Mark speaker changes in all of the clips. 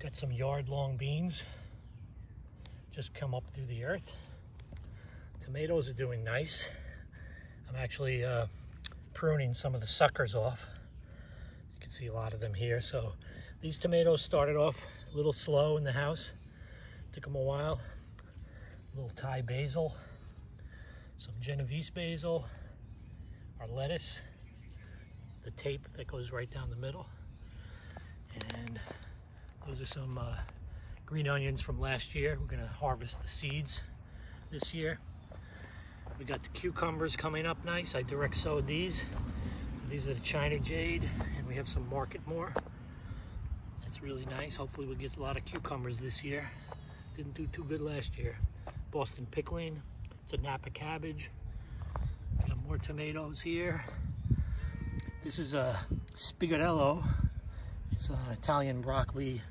Speaker 1: Got some yard-long beans just come up through the earth. Tomatoes are doing nice. I'm actually pruning some of the suckers off. You can see a lot of them here. So these tomatoes started off a little slow in the house. Took them a while. A little Thai basil, some Genovese basil, our lettuce, the tape that goes right down the middle, and those are some green onions from last year. We're gonna harvest the seeds this year. We got the cucumbers coming up nice. I direct sowed these. So these are the China Jade, and we have some Market More. That's really nice. Hopefully we'll get a lot of cucumbers this year. Didn't do too good last year. Boston pickling. It's a Napa cabbage. We got more tomatoes here. This is a Spigottello. It's an Italian broccoli,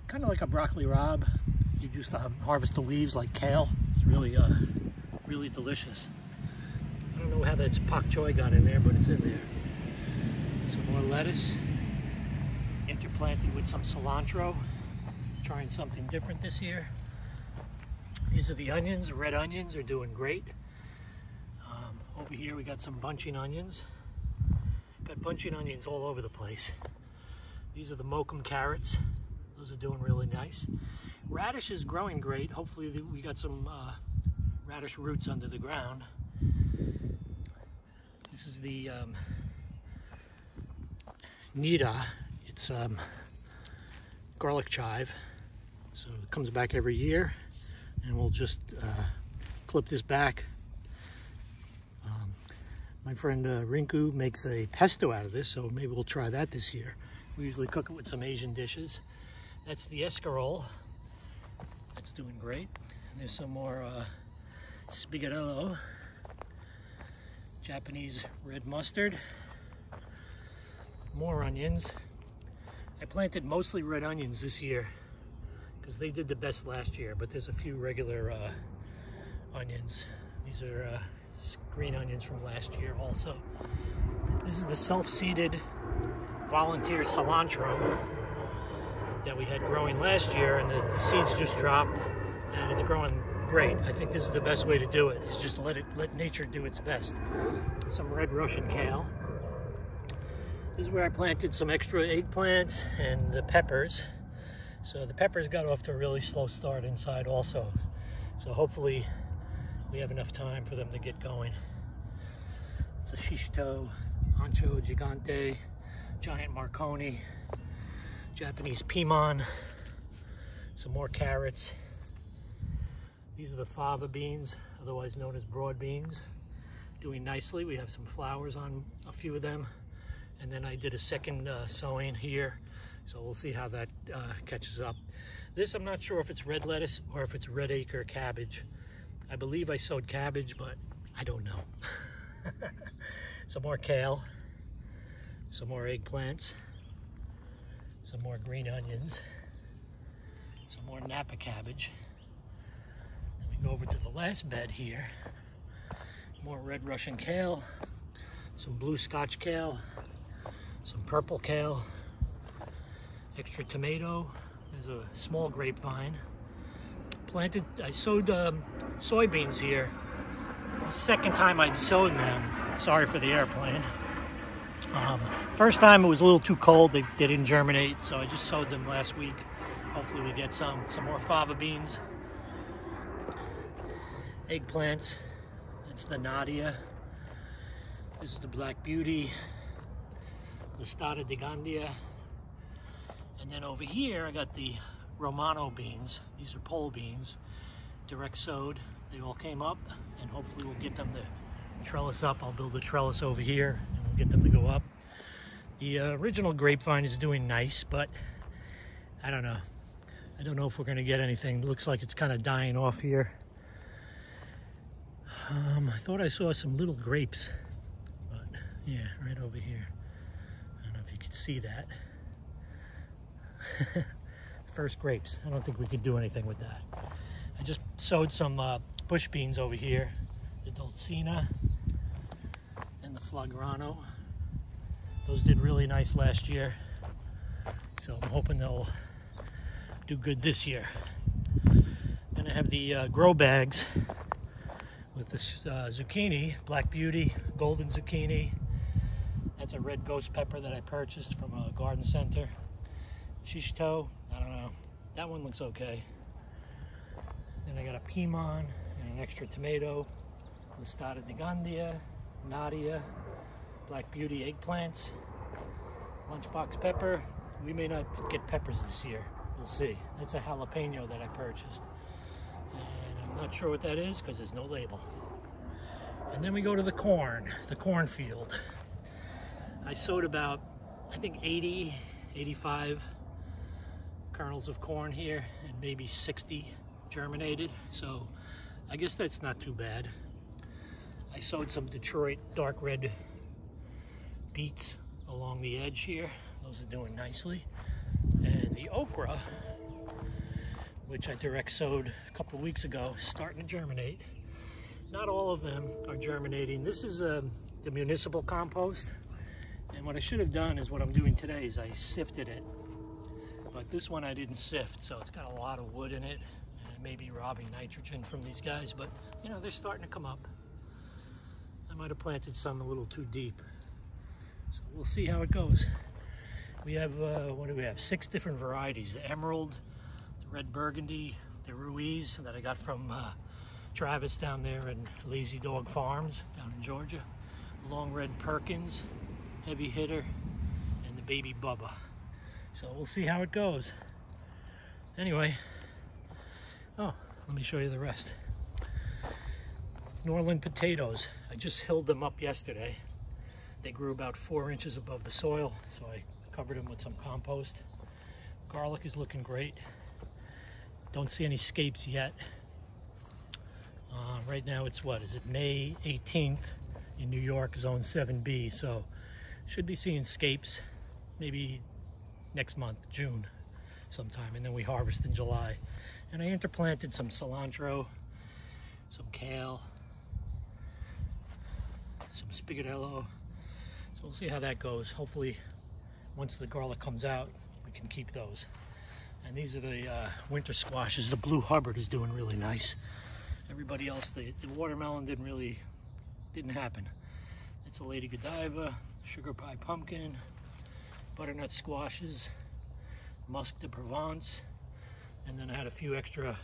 Speaker 1: kind of like a broccoli rabe. You just harvest the leaves like kale. It's really really delicious. I don't know how that pak choi got in there, but it's in there. Some more lettuce, interplanted with some cilantro. Trying something different this year. These are the onions. The red onions are doing great. Over here we got some bunching onions. Got bunching onions all over the place. These are the Mokum carrots. Those are doing really nice. Radish is growing great. Hopefully we got some radish roots under the ground. This is the Nida. It's garlic chive. So it comes back every year, and we'll just clip this back. My friend Rinku makes a pesto out of this, so maybe we'll try that this year. We usually cook it with some Asian dishes. That's the escarole. That's doing great. And there's some more Spigottello, Japanese red mustard, more onions. I planted mostly red onions this year because they did the best last year, but there's a few regular onions. These are green onions from last year also. This is the self-seeded volunteer cilantro that we had growing last year, and the seeds just dropped, and it's growing great. I think this is the best way to do it, is just let nature do its best. Some red Russian kale. This is where I planted some extra eggplants and the peppers. So the peppers got off to a really slow start inside also. So hopefully we have enough time for them to get going. It's a shishito, ancho gigante, giant marconi, Japanese pimon, some more carrots. These are the fava beans, otherwise known as broad beans. Doing nicely. We have some flowers on a few of them. And then I did a second sowing here. So we'll see how that catches up. This, I'm not sure if it's red lettuce or if it's red acre cabbage. I believe I sowed cabbage, but I don't know. Some more kale, some more eggplants, some more green onions, some more Napa cabbage. Then we go over to the last bed here. More red Russian kale, some blue Scotch kale, some purple kale, extra tomato. There's a small grapevine. Planted, I sowed soybeans here. This is the second time I'd sowed them. Sorry for the airplane. First time it was a little too cold. They didn't germinate, so I just sowed them last week. Hopefully we get some more fava beans. Eggplants. That's the Nadia. This is the Black Beauty. Listada de Gandia. And then over here I got the Romano beans. These are pole beans, direct sowed. They all came up, and hopefully we'll get them to trellis up. I'll build a trellis over here and we'll get them to go up. The original grapevine is doing nice, but I don't know. I don't know if we're gonna get anything. It looks like it's kind of dying off here. I thought I saw some little grapes, but yeah, right over here. I don't know if you could see that. First grapes. I don't think we could do anything with that. I just sowed some bush beans over here, the Dulcina and the Flagrano. Those did really nice last year, so I'm hoping they'll do good this year. Then I have the grow bags with the zucchini, Black Beauty, golden zucchini. That's a red ghost pepper that I purchased from a garden center. Shishito, I don't know. That one looks okay. Then I got a piemon and an extra tomato. Listada de Gandia, Nadia, Black Beauty eggplants, lunchbox pepper. We may not get peppers this year. We'll see. That's a jalapeno that I purchased. And I'm not sure what that is because there's no label. And then we go to the cornfield. I sowed about, I think 80, 85 kernels of corn here, and maybe 60 germinated. So I guess that's not too bad. I sowed some Detroit dark red beets along the edge here. Those are doing nicely. And the okra, which I direct sowed a couple of weeks ago, is starting to germinate. Not all of them are germinating. This is the municipal compost. And what I should have done is what I'm doing today is I sifted it. But this one I didn't sift, so it's got a lot of wood in it. And maybe robbing nitrogen from these guys, but you know, they're starting to come up. I might have planted some a little too deep. So we'll see how it goes. We have, what do we have? 6 different varieties. The Emerald, the Red Burgundy, the Ruiz that I got from Travis down there in Lazy Dog Farms down in Georgia. Long Red Perkins, Heavy Hitter, and the Baby Bubba. So we'll see how it goes. Anyway, oh, let me show you the rest. Norland potatoes. I just hilled them up yesterday. They grew about 4 inches above the soil, so I covered them with some compost. Garlic is looking great. Don't see any scapes yet. Right now it's what, is it May 18th in New York, Zone 7B, so should be seeing scapes maybe next month, June sometime, and then we harvest in July. And I interplanted some cilantro, some kale, some spaghettello. So we'll see how that goes. Hopefully, once the garlic comes out, we can keep those. And these are the winter squashes. The Blue Hubbard is doing really nice. Everybody else, the watermelon didn't happen. It's a Lady Godiva, Sugar Pie Pumpkin, butternut squashes, Musc de Provence, and then I had a few extra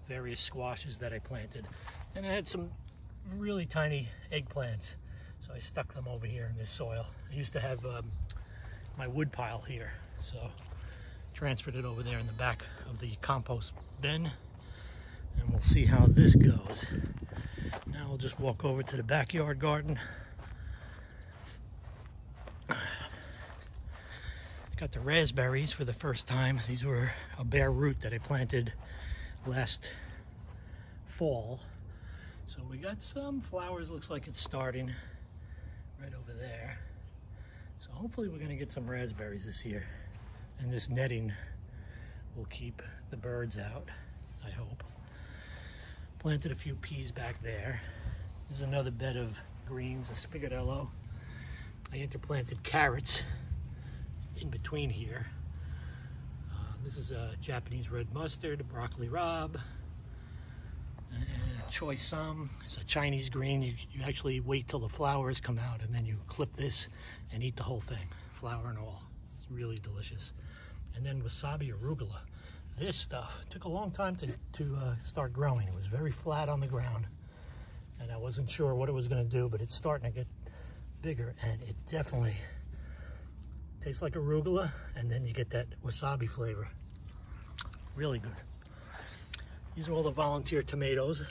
Speaker 1: various squashes that I planted. And I had some really tiny eggplants, so I stuck them over here in this soil. I used to have my wood pile here, so transferred it over there in the back of the compost bin, and we'll see how this goes. Now we'll just walk over to the backyard garden. Got the raspberries for the first time. These were a bare root that I planted last fall. So we got some flowers, looks like it's starting right over there. So hopefully we're gonna get some raspberries this year. And this netting will keep the birds out, I hope. Planted a few peas back there. This is another bed of greens, a spaghettello. I interplanted carrots in between here. This is a Japanese red mustard, a broccoli rabe, choy sum. It's a Chinese green. You actually wait till the flowers come out and then you clip this and eat the whole thing, flower and all. It's really delicious. And then wasabi arugula. This stuff took a long time to start growing. It was very flat on the ground and I wasn't sure what it was going to do, but it's starting to get bigger and it definitely tastes like arugula, and then you get that wasabi flavor. Really good. These are all the volunteer tomatoes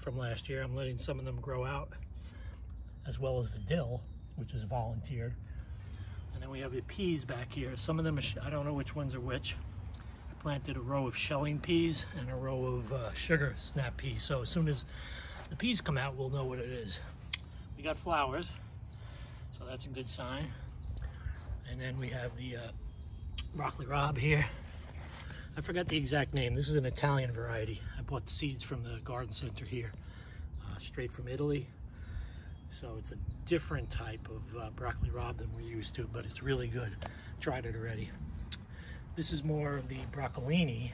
Speaker 1: from last year. I'm letting some of them grow out, as well as the dill, which is volunteered. And then we have the peas back here. Some of them, I don't know which ones are which. I planted a row of shelling peas and a row of sugar snap peas. So as soon as the peas come out, we'll know what it is. We got flowers, so that's a good sign. And then we have the broccoli rabe here. I forgot the exact name. This is an Italian variety. I bought seeds from the garden center here, straight from Italy. So it's a different type of broccoli rabe than we're used to, but it's really good. Tried it already. This is more of the broccolini.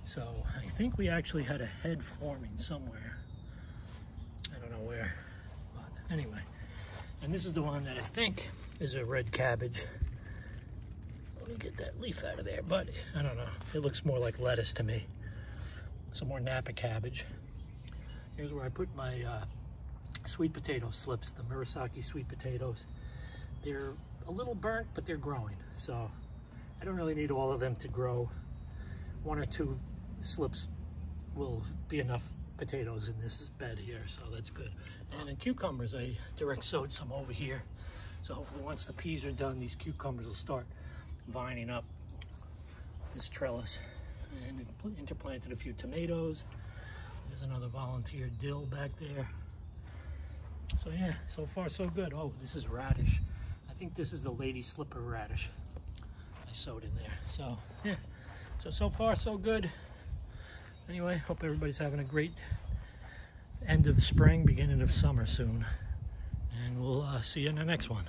Speaker 1: So I think we actually had a head forming somewhere. I don't know where, but anyway. And this is the one that I think is a red cabbage. Let me get that leaf out of there, but I don't know. It looks more like lettuce to me. Some more Napa cabbage. Here's where I put my sweet potato slips, the Murasaki sweet potatoes. They're a little burnt, but they're growing. So I don't really need all of them to grow. 1 or 2 slips will be enough potatoes in this bed here, so that's good. And then cucumbers, I direct sowed some over here. So hopefully once the peas are done, these cucumbers will start vining up this trellis. And interplanted a few tomatoes. There's another volunteer dill back there. So yeah, so far so good. Oh, this is radish. I think this is the lady slipper radish I sowed in there. So yeah, so far so good. Anyway, hope everybody's having a great end of spring, beginning of summer soon. And we'll see you in the next one.